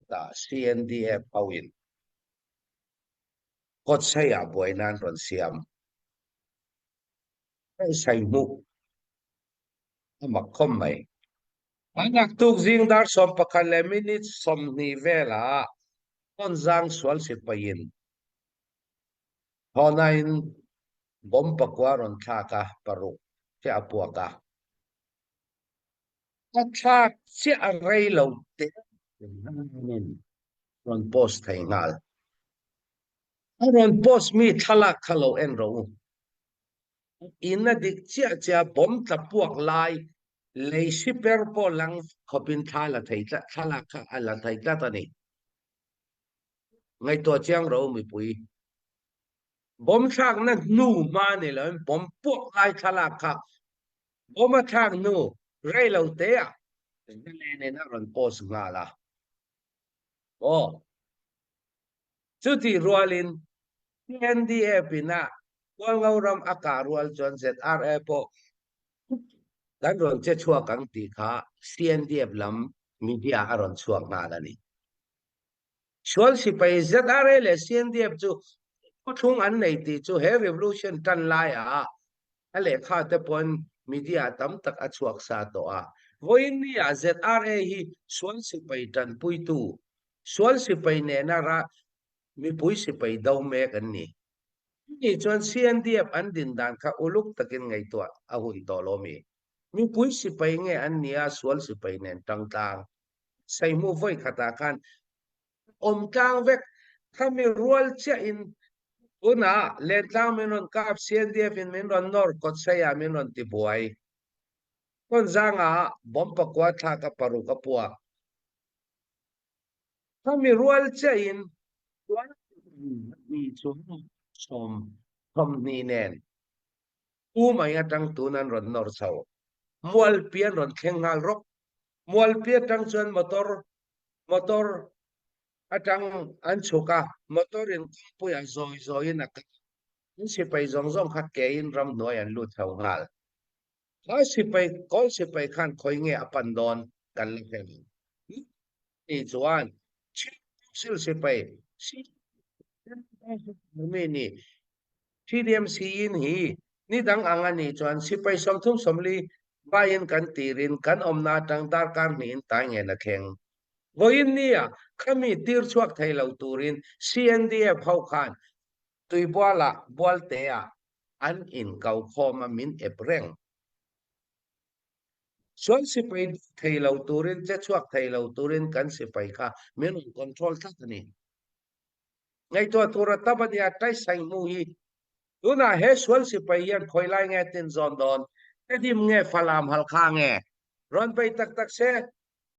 ta CNDF pawin kot saya boinan ron siam ai sai mu amak khom mai anak tuk jing dar som pakhan le minute som ni vela kon jang swal se payin honain bom pakwa ron thaka paru che apuaka athak che arei lo te ron post thai ngal ron post mi thalak khalo en ro inna dik chia bom tapuak lai lei siper po lang khopin thala thaita thalak kha ala thaita tani ngai to chiang ro mi pui bom thak na nu ma ni lo bom puak lai thalak kha bom thak nu rei lo te a le ne na ron post ngala chuti rualin NDF ina wangauram akarual jon ZRA po dan ron che chua kang ti kha CNDF lam media aron chuak na lani shwal sipai ZRA le CNDF chu thung an nei ti chu he revolution tan lai a ale kha te pon media tam tak a chuak sa to a voin ni a ZRA hi shwal sipai tan pui tu shwal sipai ne na ra mi pui sipai dau me kan ni ni chuan CNDF an din dan kha uluk takin ngai to a hun to lo mi pui sipai nge an nia swal sipai nen tang tang sai mu voi khata khan om tang vek khami rual che in una le tang menon kap CNDF in menon nor kot saya menon ti buai kon zanga bom pakwa tha ka paru ka puwa khami rual che in ni chung som ni nen mai atang tunan ron nor chau mual pian ron khengal rok mual pia tang chuan motor atang an choka motor in puya zoi na in sipai zong khat ke in ram noi an lu thau ngal ha sipai kol sipai khan khoi nge apan don kan le khen ni chuan sil sipai si ni TDMC in hi ni dang angani chuan sipai som thum somli bayan kan tirin kan omna tang dar kar ni in ta nge na kheng voin nia khami tir chuak thai lo turin CNDF phau khan tui boala bolte a an in kau khoma min epreng chuan sipai thai lo turin che chuak thai lo turin kan sipai kha men control thak ni ngai to tura tabadia tai sai mu hi tuna he swal sipai yan khoilai nge tin zon don edim nge falam hal kha nge ron pai tak se